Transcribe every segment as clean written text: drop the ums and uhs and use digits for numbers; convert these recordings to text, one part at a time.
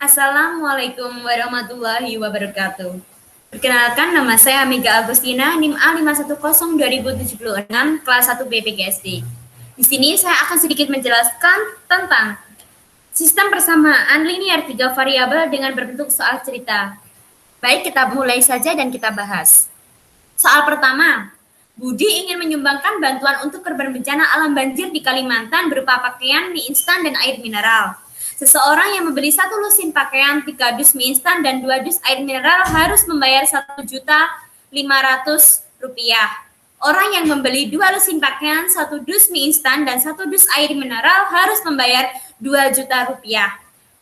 Assalamualaikum warahmatullahi wabarakatuh. Perkenalkan, nama saya Mega Agustina, NIM A510-2076, kelas 1 BPGSD. Di sini saya akan sedikit menjelaskan tentang sistem persamaan linear 3 variabel dengan berbentuk soal cerita. Baik, kita mulai saja dan kita bahas. Soal pertama, Budi ingin menyumbangkan bantuan untuk korban bencana alam banjir di Kalimantan berupa pakaian, mie instan, dan air mineral. Seseorang yang membeli 1 lusin pakaian, 3 dus mie instan, dan 2 dus air mineral harus membayar Rp1.500.000. Orang yang membeli 2 lusin pakaian, 1 dus mie instan, dan 1 dus air mineral harus membayar Rp2.000.000.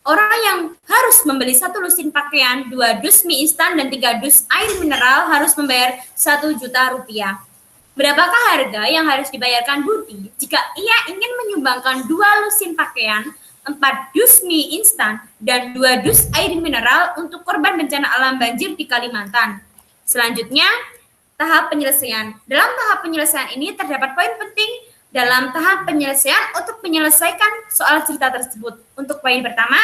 Orang yang harus membeli 1 lusin pakaian, 2 dus mie instan, dan 3 dus air mineral harus membayar Rp1.000.000. Berapakah harga yang harus dibayarkan Budi jika ia ingin menyumbangkan 2 lusin pakaian, 4 dus mie instan, dan 2 dus air mineral untuk korban bencana alam banjir di Kalimantan? Selanjutnya, tahap penyelesaian. Dalam tahap penyelesaian ini terdapat poin penting dalam tahap penyelesaian untuk menyelesaikan soal cerita tersebut. Untuk poin pertama,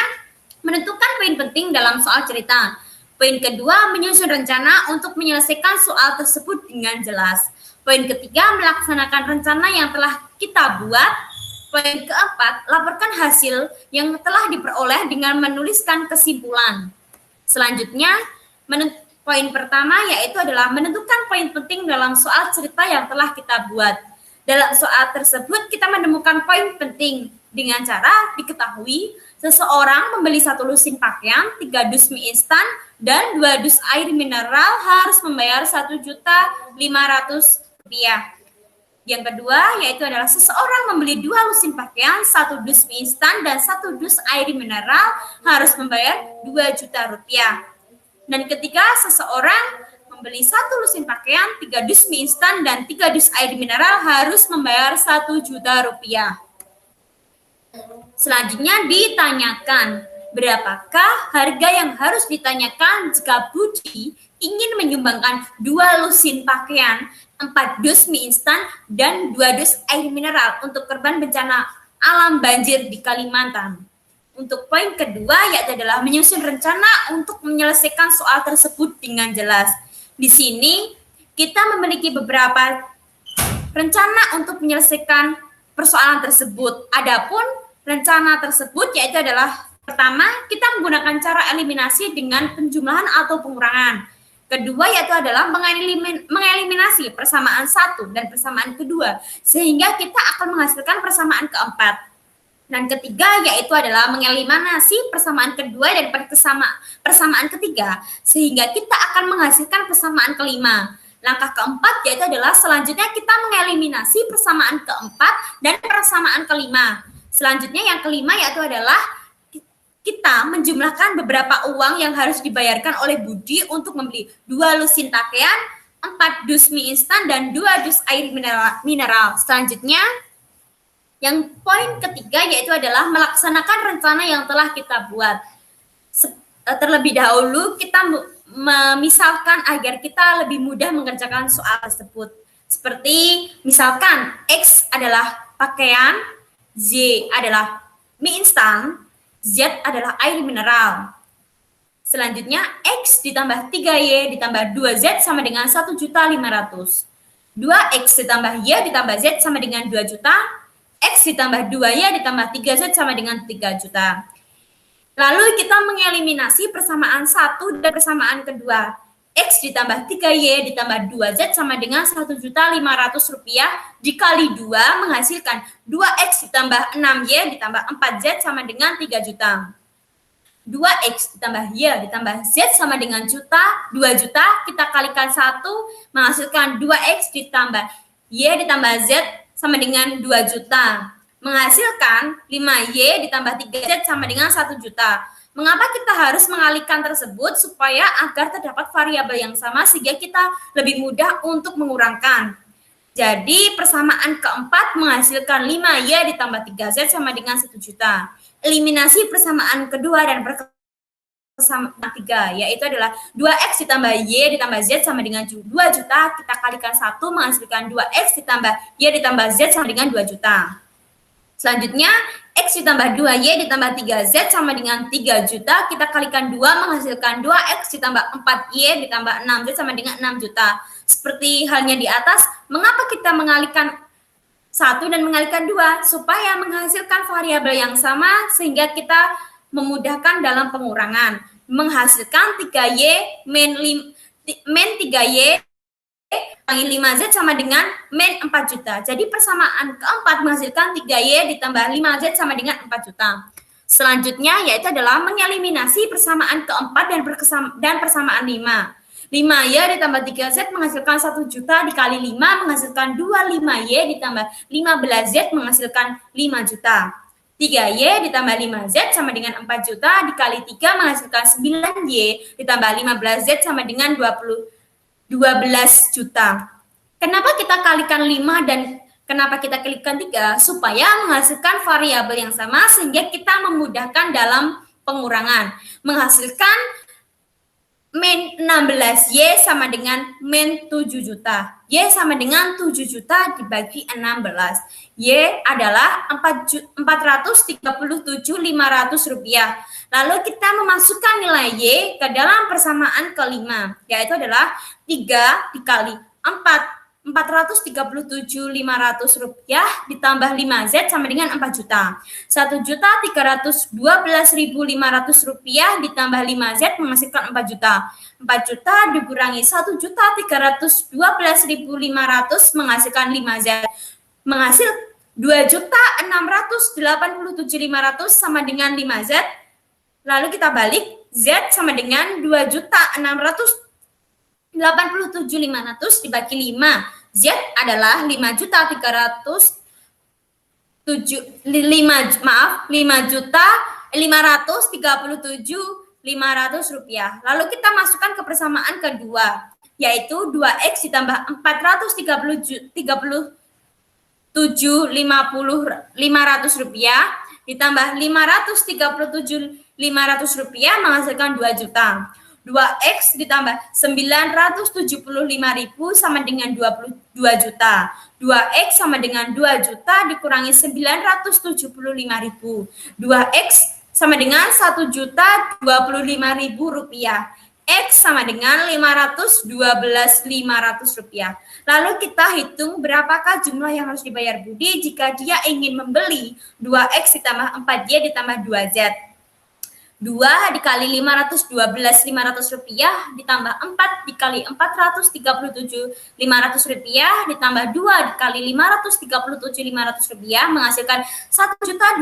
menentukan poin penting dalam soal cerita. Poin kedua, menyusun rencana untuk menyelesaikan soal tersebut dengan jelas. Poin ketiga, melaksanakan rencana yang telah kita buat. Poin keempat, laporkan hasil yang telah diperoleh dengan menuliskan kesimpulan. Selanjutnya, poin pertama yaitu adalah menentukan poin penting dalam soal cerita yang telah kita buat. Dalam soal tersebut, kita menemukan poin penting dengan cara diketahui seseorang membeli 1 lusin pakaian, 3 dus mie instan, dan 2 dus air mineral harus membayar Rp1.500.000. Yang kedua, yaitu adalah seseorang membeli 2 lusin pakaian, 1 dus mie instan, dan 1 dus air mineral harus membayar Rp2.000.000. Dan ketiga, seseorang membeli 1 lusin pakaian, 3 dus mie instan, dan 3 dus air mineral harus membayar Rp1.000.000. Selanjutnya ditanyakan, berapakah harga yang harus ditanyakan jika Budi ingin menyumbangkan 2 lusin pakaian, 4 dus mie instan, dan 2 dus air mineral untuk korban bencana alam banjir di Kalimantan? Untuk poin kedua, yaitu adalah menyusun rencana untuk menyelesaikan soal tersebut dengan jelas. Di sini, kita memiliki beberapa rencana untuk menyelesaikan persoalan tersebut. Adapun rencana tersebut yaitu adalah pertama, kita menggunakan cara eliminasi dengan penjumlahan atau pengurangan. Kedua yaitu adalah mengeliminasi persamaan 1 dan persamaan kedua, sehingga kita akan menghasilkan persamaan keempat. Dan ketiga yaitu adalah mengeliminasi persamaan kedua dan persamaan ketiga, sehingga kita akan menghasilkan persamaan kelima. Langkah keempat yaitu adalah selanjutnya kita mengeliminasi persamaan keempat dan persamaan kelima. Selanjutnya yang kelima yaitu adalah kita menjumlahkan beberapa uang yang harus dibayarkan oleh Budi untuk membeli 2 lusin pakaian, 4 dus mie instan, dan 2 dus air mineral. Selanjutnya, yang poin ketiga yaitu adalah melaksanakan rencana yang telah kita buat. Terlebih dahulu kita memisalkan agar kita lebih mudah mengerjakan soal tersebut. Seperti misalkan X adalah pakaian, Y adalah mie instan, Z adalah air mineral. Selanjutnya, X ditambah 3Y ditambah 2Z sama dengan 1.500.000. 2X ditambah Y ditambah Z sama dengan 2 juta. X ditambah 2Y ditambah 3Z sama dengan 3 juta. Lalu kita mengeliminasi persamaan 1 dan persamaan kedua. X ditambah 3Y ditambah 2Z sama dengan Rp1.500.000 dikali 2 menghasilkan 2X ditambah 6Y ditambah 4Z sama dengan 3 juta. 2X ditambah Y ditambah Z sama dengan 2 juta, kita kalikan 1 menghasilkan 2X ditambah Y ditambah Z sama dengan 2 juta. Menghasilkan 5Y ditambah 3Z sama dengan 1 juta. Mengapa kita harus mengalihkan tersebut? Supaya agar terdapat variabel yang sama sehingga kita lebih mudah untuk mengurangkan. Jadi persamaan keempat menghasilkan 5Y ditambah 3Z sama dengan 1 juta. Eliminasi persamaan kedua dan persamaan ketiga yaitu adalah 2X ditambah Y ditambah Z sama dengan 2 juta. Kita kalikan 1 menghasilkan 2X ditambah Y ditambah Z sama dengan 2 juta. Selanjutnya, X X ditambah 2Y ditambah 3Z sama dengan 3 juta. Kita kalikan 2 menghasilkan 2X ditambah 4Y ditambah 6Z sama dengan 6 juta. Seperti halnya di atas, mengapa kita mengalihkan 1 dan mengalihkan 2? Supaya menghasilkan variabel yang sama sehingga kita memudahkan dalam pengurangan. Menghasilkan 3Y min 3Y kali 5Z sama dengan min 4 juta. Jadi persamaan keempat menghasilkan 3Y ditambah 5Z sama dengan 4 juta. Selanjutnya yaitu adalah mengeliminasi persamaan keempat dan persamaan 5. 5Y ditambah 3Z menghasilkan 1 juta dikali 5 menghasilkan 25Y ditambah 15Z menghasilkan 5 juta. 3Y ditambah 5Z sama dengan 4 juta dikali 3 menghasilkan 9Y ditambah 15Z sama dengan 12 juta. Kenapa kita kalikan 5 dan kenapa kita kalikan 3? Supaya menghasilkan variabel yang sama sehingga kita memudahkan dalam pengurangan. Menghasilkan min 16Y sama dengan min 7 juta. Y sama dengan 7 juta dibagi 16. Y adalah 437.500 rupiah. Lalu kita memasukkan nilai Y ke dalam persamaan kelima, yaitu adalah 3 dikali 437.500 rupiah ditambah 5Z sama dengan 4 juta. 1.312.500 rupiah ditambah 5Z menghasilkan 4 juta. 4 juta dikurangi 1.312.500 menghasilkan 5Z. Menghasil 2.687.500 sama dengan 5Z. Lalu kita balik, Z sama dengan 2.687.500 dibagi 5. Z adalah 5.537.500 rupiah. Lalu kita masukkan ke persamaan kedua, yaitu 2X ditambah 437.500 rupiah ditambah 537.500 rupiah menghasilkan 2 juta. 2X ditambah 975.000 sama dengan 22 juta. 2X sama dengan 2 juta dikurangi 975.000. 2X sama dengan 1.025.000 rupiah. X sama dengan 512.500 rupiah. Lalu kita hitung berapakah jumlah yang harus dibayar Budi jika dia ingin membeli 2X ditambah 4Y ditambah 2Z. 2 dikali 512.500 rupiah ditambah 4 dikali 437.500 rupiah ditambah 2 dikali 537.500 rupiah menghasilkan 1.025.000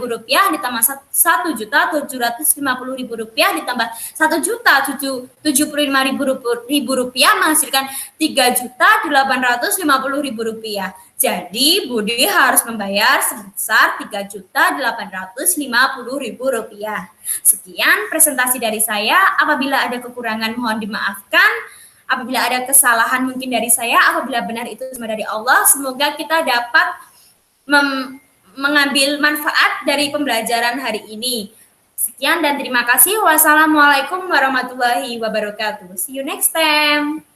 rupiah ditambah 1.750.000 rupiah ditambah 1.075.000 rupiah menghasilkan 3.850.000 rupiah. Jadi Budi harus membayar sebesar 3.850.000 rupiah. Sekian presentasi dari saya. Apabila ada kekurangan mohon dimaafkan. Apabila ada kesalahan mungkin dari saya, apabila benar itu semua dari Allah. Semoga kita dapat mengambil manfaat dari pembelajaran hari ini. Sekian dan terima kasih. Wassalamualaikum warahmatullahi wabarakatuh. See you next time.